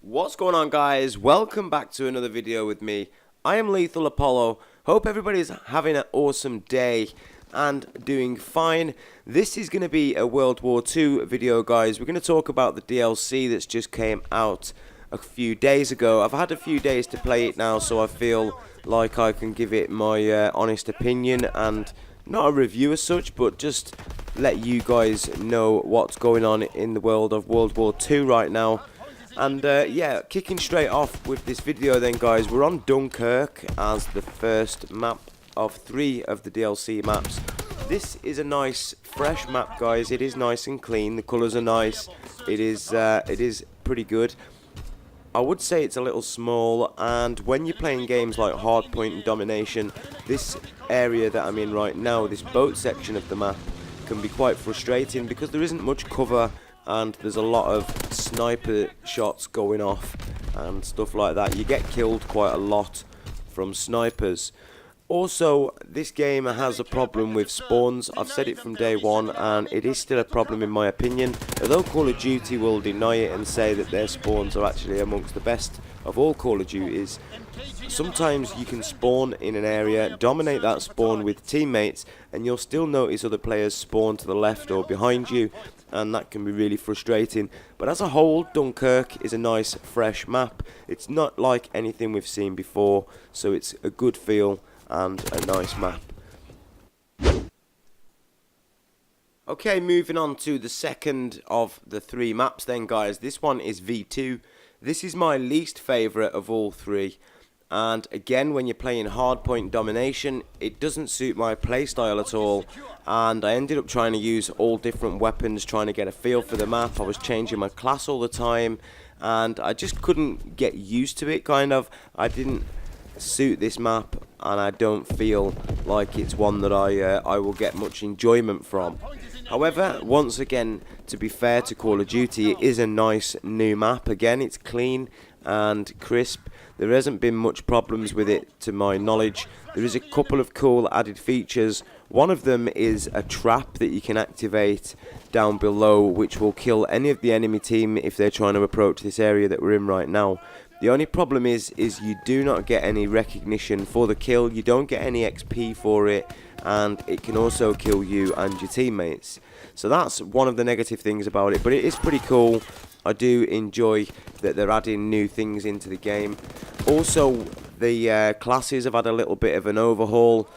What's going on, guys? Welcome back to another video with me. I am Lethal Apollo. Hope everybody's having an awesome day and doing fine. This is going to be a World War II video, guys. We're going to talk about the DLC that's just came out a few days ago. I've had a few days to play it now, so I feel like I can give it my honest opinion, and not a review as such, but just let you guys know what's going on in the world of World War II right now. And yeah, kicking straight off with this video then, guys, we're on Dunkirk as the first map of 3 of the DLC maps. This is a nice fresh map, guys. It is nice and clean, the colours are nice, it is pretty good. I would say it's a little small, and when you're playing games like Hardpoint and Domination, this area that I'm in right now, this boat section of the map, can be quite frustrating because there isn't much cover and there's a lot of sniper shots going off and stuff like that. You get killed quite a lot from snipers. Also, this game has a problem with spawns. I've said it from day one, and it is still a problem in my opinion. Although Call of Duty will deny it and say that their spawns are actually amongst the best of all Call of Duties, sometimes you can spawn in an area, dominate that spawn with teammates, and you'll still notice other players spawn to the left or behind you, and that can be really frustrating. But as a whole, Dunkirk is a nice fresh map. It's not like anything we've seen before, so it's a good feel and a nice map. Okay, moving on to the second of the 3 maps then, guys. This one is V2. This is my least favourite of all 3. And again, when you're playing Hardpoint Domination, it doesn't suit my playstyle at all. And I ended up trying to use all different weapons, trying to get a feel for the map. I was changing my class all the time, and I just couldn't get used to it, kind of. I didn't suit this map, and I don't feel like it's one that I will get much enjoyment from. However, once again, to be fair to Call of Duty, it is a nice new map. Again, it's clean and crisp. There hasn't been much problems with it to my knowledge. There is a couple of cool added features. One of them is a trap that you can activate down below, which will kill any of the enemy team if they're trying to approach this area that we're in right now. The only problem is you do not get any recognition for the kill, you don't get any XP for it, and it can also kill you and your teammates. So that's one of the negative things about it, but it is pretty cool. I do enjoy that they're adding new things into the game. Also, the classes have had a little bit of an overhaul.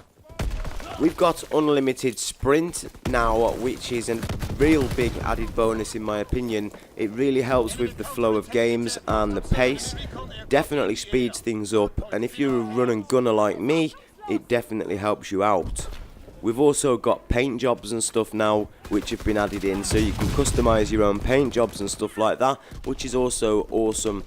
We've got unlimited sprint now, which is a real big added bonus in my opinion. It really helps with the flow of games and the pace. Definitely speeds things up, and if you're a run and gunner like me, it definitely helps you out. We've also got paint jobs and stuff now, which have been added in, so you can customize your own paint jobs and stuff like that, which is also awesome.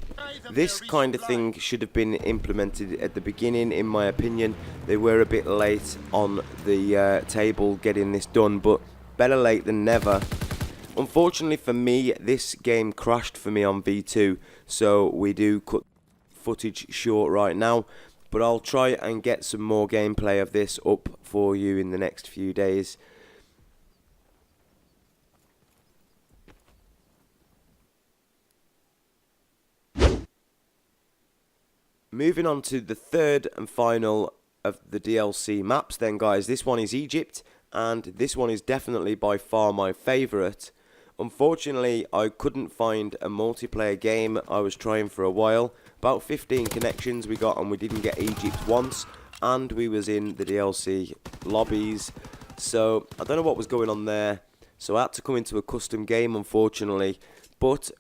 This kind of thing should have been implemented at the beginning, in my opinion. They were a bit late on the table getting this done, but better late than never. Unfortunately for me, this game crashed for me on V2, so we do cut footage short right now. But I'll try and get some more gameplay of this up for you in the next few days. Moving on to the third and final of the DLC maps then, guys. This one is Egypt, and this one is definitely by far my favourite. Unfortunately, I couldn't find a multiplayer game. I was trying for a while. About 15 connections we got, and we didn't get Egypt once, and we was in the DLC lobbies. So I don't know what was going on there. So I had to come into a custom game, unfortunately. But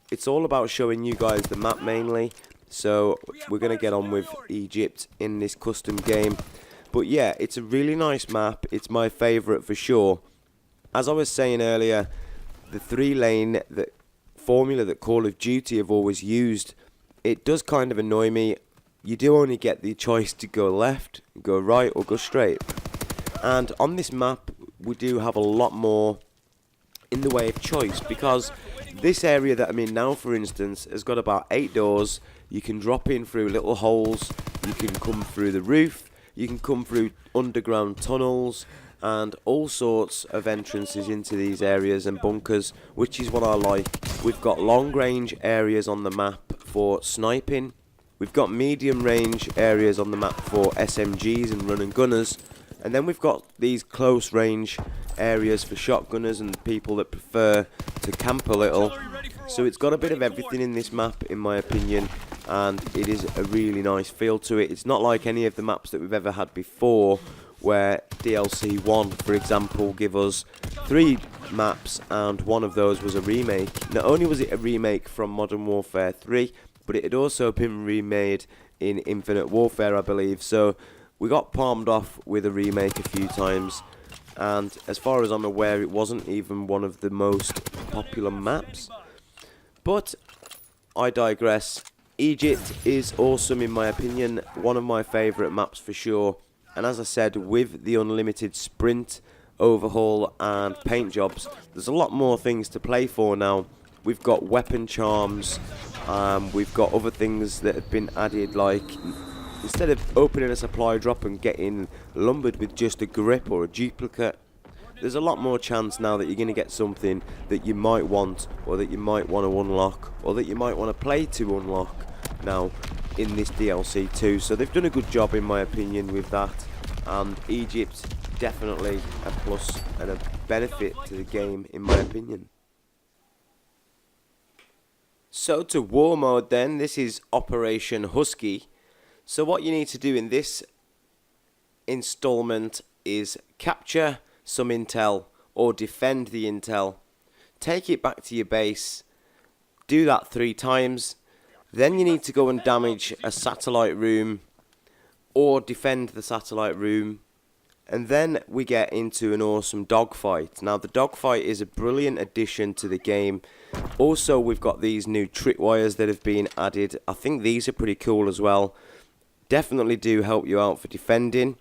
it's all about showing you guys the map mainly. So we're going to get on with Egypt in this custom game. But yeah, it's a really nice map. It's my favourite for sure. As I was saying earlier, the 3-lane formula that Call of Duty have always used, it does kind of annoy me. You do only get the choice to go left, go right, or go straight. And on this map, we do have a lot more in the way of choice, because this area that I'm in now, for instance, has got about 8 doors. You can drop in through little holes, you can come through the roof, You can come through underground tunnels and all sorts of entrances into these areas and bunkers, which is what I like. We've got long range areas on the map for sniping. We've got medium range areas on the map for SMGs and run and gunners. And then we've got these close range areas for shotgunners and people that prefer to camp a little. So it's got a bit of everything in this map, in my opinion, and it is a really nice feel to it. It's not like any of the maps that we've ever had before, where DLC 1, for example, give us 3 maps and one of those was a remake. Not only was it a remake from Modern Warfare 3, but it had also been remade in Infinite Warfare, I believe. So we got palmed off with a remake a few times, and as far as I'm aware, it wasn't even one of the most popular maps. But I digress. Egypt is awesome in my opinion, one of my favourite maps for sure. And as I said, with the unlimited sprint, overhaul and paint jobs, there's a lot more things to play for now. We've got weapon charms, we've got other things that have been added, like instead of opening a supply drop and getting lumbered with just a grip or a duplicate, there's a lot more chance now that you're going to get something that you might want, or that you might want to unlock, or that you might want to play to unlock now in this DLC too. So they've done a good job in my opinion with that, and Egypt definitely a plus and a benefit to the game in my opinion. So to war mode then, this is Operation Husky. So what you need to do in this installment is capture some intel or defend the intel, take it back to your base, do that 3 times, then you need to go and damage a satellite room or defend the satellite room, and then we get into an awesome dogfight. Now the dogfight is a brilliant addition to the game. Also we've got these new tripwires that have been added. I think these are pretty cool as well. Definitely do help you out for defending.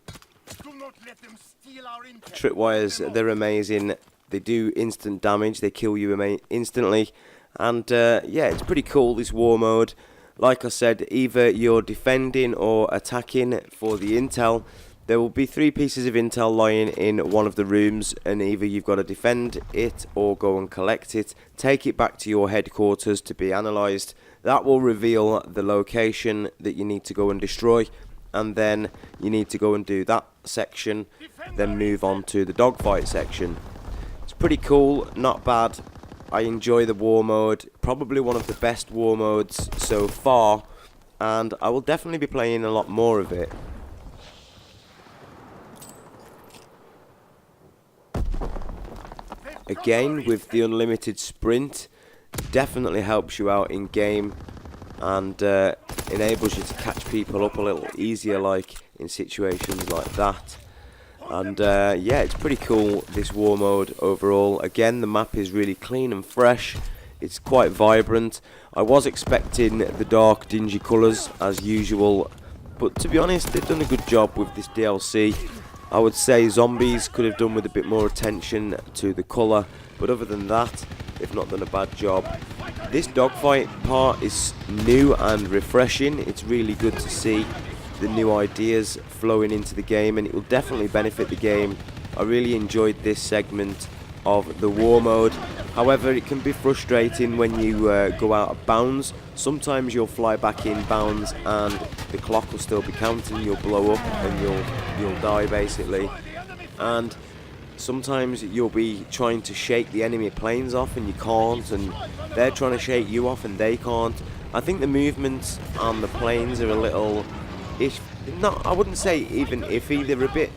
Tripwires, they're amazing. They do instant damage, they kill you instantly. And yeah, it's pretty cool, this war mode. Like I said, either you're defending or attacking for the intel. There will be 3 pieces of intel lying in one of the rooms, and either you've got to defend it or go and collect it. Take it back to your headquarters to be analysed. That will reveal the location that you need to go and destroy, and then you need to go and do that section, then move on to the dogfight section. It's pretty cool, not bad. I enjoy the war mode, probably one of the best war modes so far, and I will definitely be playing a lot more of it. Again, with the unlimited sprint, definitely helps you out in game and enables you to catch people up a little easier, like in situations like that. And yeah, it's pretty cool, this war mode overall. Again, the map is really clean and fresh. It's quite vibrant. I was expecting the dark, dingy colours as usual, but to be honest, they've done a good job with this DLC. I would say zombies could have done with a bit more attention to the colour, but other than that, they've not done a bad job. This dogfight part is new and refreshing. It's really good to see the new ideas flowing into the game, and it will definitely benefit the game. I really enjoyed this segment of the war mode. However, it can be frustrating when you go out of bounds. Sometimes you'll fly back in bounds and the clock will still be counting. You'll blow up and you'll die basically. And sometimes you'll be trying to shake the enemy planes off and you can't, and they're trying to shake you off and they can't. I think the movements on the planes are a little I wouldn't say even iffy, they're a bit,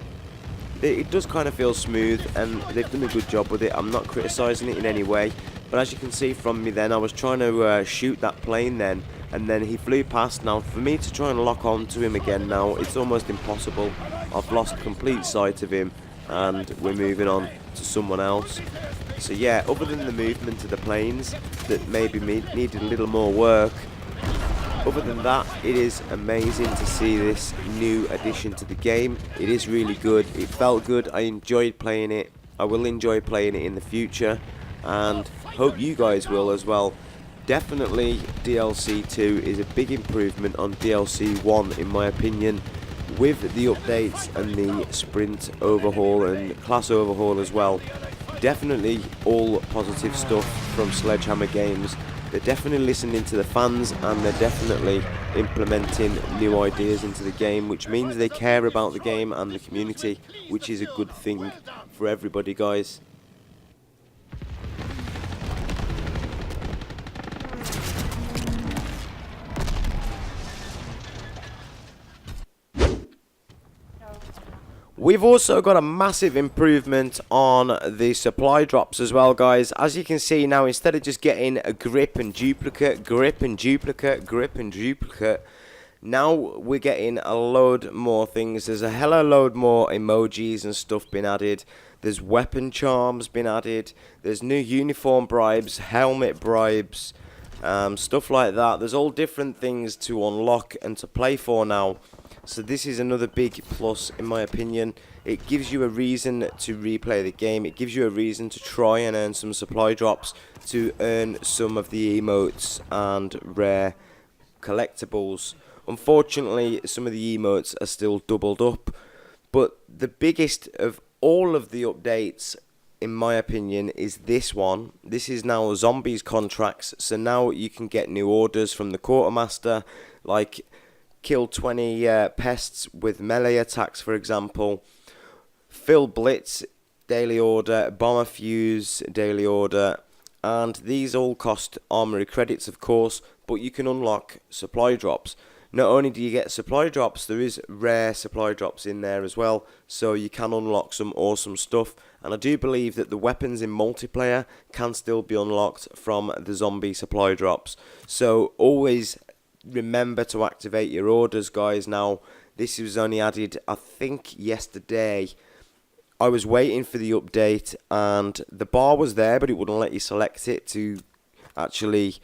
it does kind of feel smooth, and they've done a good job with it. I'm not criticising it in any way, but as you can see from me then, I was trying to shoot that plane then, and then he flew past. Now for me to try and lock on to him again now, it's almost impossible. I've lost complete sight of him, and we're moving on to someone else. So yeah, other than the movement of the planes that maybe needed a little more work, other than that, it is amazing to see this new addition to the game. It is really good. It felt good. I enjoyed playing it. I will enjoy playing it in the future, and hope you guys will as well. Definitely DLC 2 is a big improvement on DLC 1 in my opinion. with the updates and the sprint overhaul and class overhaul as well. Definitely all positive stuff from Sledgehammer Games. They're definitely listening to the fans, and they're definitely implementing new ideas into the game, which means they care about the game and the community, which is a good thing for everybody, guys. We've also got a massive improvement on the supply drops as well, guys. As you can see now, instead of just getting a grip and duplicate, grip and duplicate, grip and duplicate, now we're getting a load more things. There's a hella load more emojis and stuff been added. There's weapon charms been added. There's new uniform bribes, helmet bribes, stuff like that. There's all different things to unlock and to play for now. So this is another big plus in my opinion. It gives you a reason to replay the game. It gives you a reason to try and earn some supply drops, to earn some of the emotes and rare collectibles. Unfortunately, some of the emotes are still doubled up, but the biggest of all of the updates in my opinion is this one. This is now zombies contracts, so now you can get new orders from the quartermaster, like kill 20 pests with melee attacks, for example. Fill blitz, daily order. Bomber fuse, daily order. And these all cost armory credits, of course, but you can unlock supply drops. Not only do you get supply drops, there is rare supply drops in there as well, so you can unlock some awesome stuff. And I do believe that the weapons in multiplayer can still be unlocked from the zombie supply drops. So always remember to activate your orders, guys. Now this was only added I think yesterday. I was waiting for the update and the bar was there, but it wouldn't let you select it to actually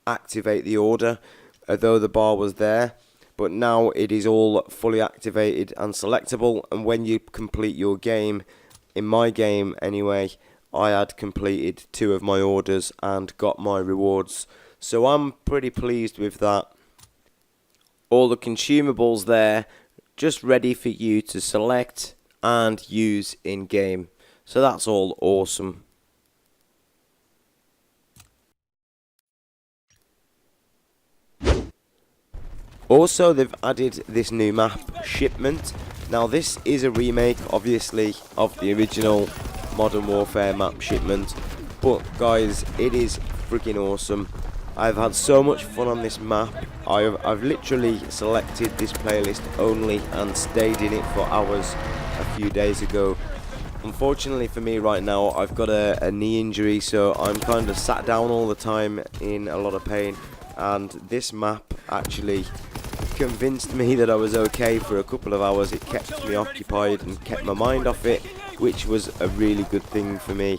activate the order, although the bar was there. But now it is all fully activated and selectable, and when you complete your game, in my game anyway, I had completed 2 of my orders and got my rewards, so I'm pretty pleased with that. All the consumables there, just ready for you to select and use in game. So that's all awesome. Also, they've added this new map, Shipment. Now this is a remake, obviously, of the original Modern Warfare map, Shipment. But guys, it is freaking awesome. I've had so much fun on this map. I've literally selected this playlist only and stayed in it for hours a few days ago. Unfortunately for me right now, I've got a knee injury, so I'm kind of sat down all the time in a lot of pain, and this map actually convinced me that I was okay for a couple of hours. It kept me occupied and kept my mind off it, which was a really good thing for me.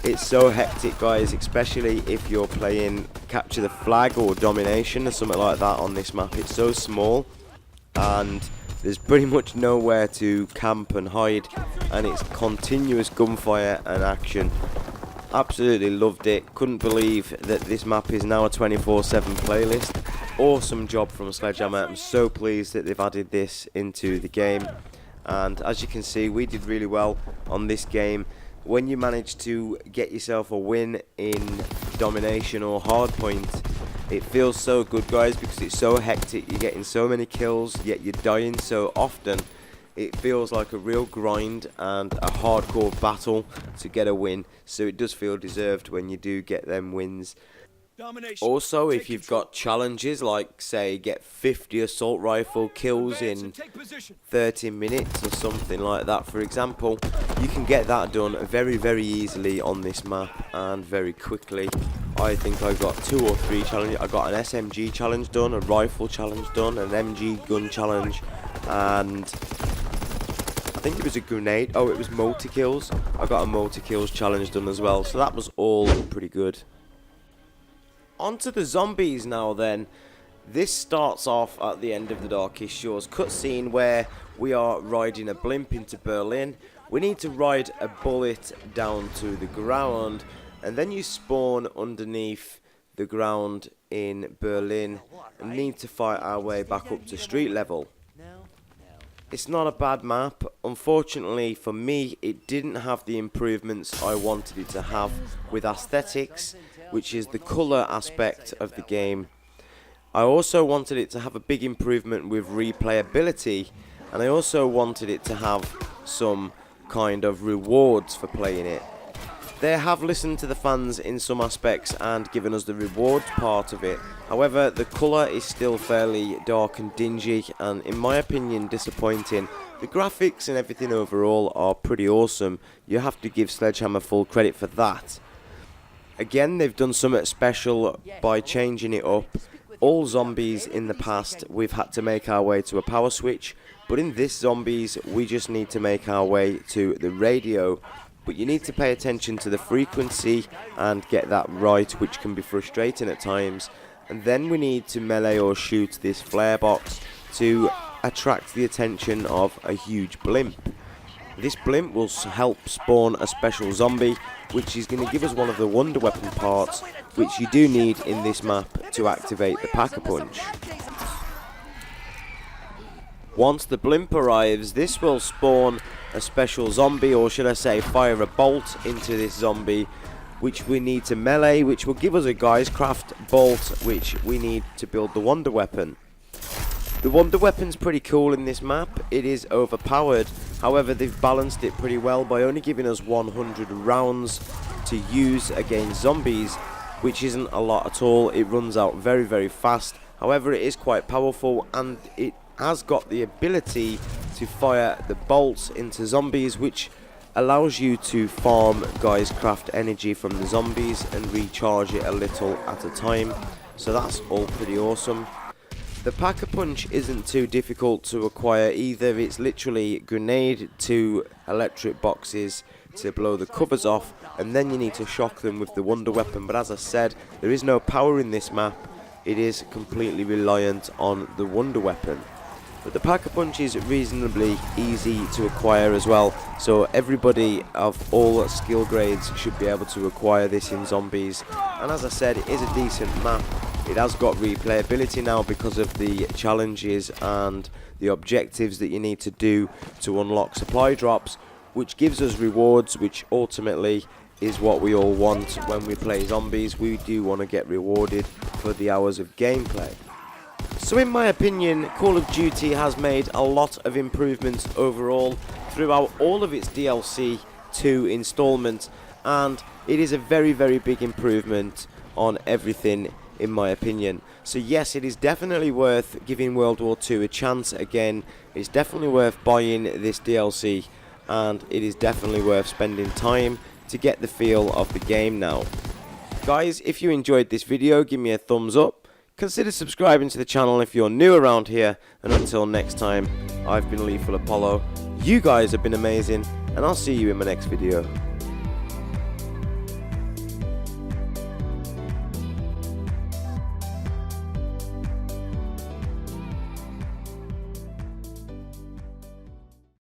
It's so hectic, guys, especially if you're playing capture the flag or domination or something like that on this map. It's so small and there's pretty much nowhere to camp and hide, and it's continuous gunfire and action. Absolutely loved it. Couldn't believe that this map is now a 24/7 playlist. Awesome job from Sledgehammer. I'm so pleased that they've added this into the game, and as you can see, we did really well on this game. When you manage to get yourself a win in domination or hardpoint, it feels so good, guys, because it's so hectic. You're getting so many kills, yet you're dying so often. It feels like a real grind and a hardcore battle to get a win, so it does feel deserved when you do get them wins. Also, if you've got challenges like, say, get 50 assault rifle kills in 30 minutes or something like that, for example, you can get that done very, very easily on this map and very quickly. I think I got 2 or 3 challenges. I got an SMG challenge done, a rifle challenge done, an MG gun challenge, and I think it was a grenade. Oh, it was multi-kills. I got a multi-kills challenge done as well, so that was all pretty good. On to the zombies now then. This starts off at the end of the Darkest Shores cutscene where we are riding a blimp into Berlin. We need to ride a bullet down to the ground, and then you spawn underneath the ground in Berlin and need to fight our way back up to street level. It's not a bad map. Unfortunately for me, it didn't have the improvements I wanted it to have with aesthetics, which is the colour aspect of the game. I also wanted it to have a big improvement with replayability, and I also wanted it to have some kind of rewards for playing it. They have listened to the fans in some aspects and given us the rewards part of it. However, the colour is still fairly dark and dingy, and in my opinion disappointing. The graphics and everything overall are pretty awesome. You have to give Sledgehammer full credit for that. Again, they've done something special by changing it up. All zombies in the past, we've had to make our way to a power switch, but in this zombies, we just need to make our way to the radio. But you need to pay attention to the frequency and get that right, which can be frustrating at times. And then we need to melee or shoot this flare box to attract the attention of a huge blimp. This blimp will help spawn a special zombie, which is going to give us one of the wonder weapon parts, which you do need in this map to activate the Pack-a-Punch. Once the blimp arrives, this will spawn a special zombie, or should I say fire a bolt into this zombie, which we need to melee, which will give us a Geistcraft bolt, which we need to build the wonder weapon. The wonder weapon's pretty cool in this map. It is overpowered, however they've balanced it pretty well by only giving us 100 rounds to use against zombies, which isn't a lot at all. It runs out very, very fast. However, it is quite powerful, and it has got the ability to fire the bolts into zombies, which allows you to farm Geistcraft energy from the zombies and recharge it a little at a time. So that's all pretty awesome. The Pack-a-Punch isn't too difficult to acquire either. It's literally grenade to electric boxes to blow the covers off, and then you need to shock them with the wonder weapon. But as I said, there is no power in this map. It is completely reliant on the wonder weapon. But the Pack-a-Punch is reasonably easy to acquire as well, so everybody of all skill grades should be able to acquire this in zombies. And as I said, it is a decent map. It has got replayability now because of the challenges and the objectives that you need to do to unlock supply drops, which gives us rewards, which ultimately is what we all want when we play zombies. We do want to get rewarded for the hours of gameplay. So in my opinion, Call of Duty has made a lot of improvements overall throughout all of its DLC 2 installments, and it is a very, very big improvement on everything in my opinion. So yes, it is definitely worth giving World War II a chance again. It's definitely worth buying this DLC, and it is definitely worth spending time to get the feel of the game now. Guys, if you enjoyed this video, give me a thumbs up. Consider subscribing to the channel if you're new around here, and until next time, I've been Lethal Apollo. You guys have been amazing, and I'll see you in my next video.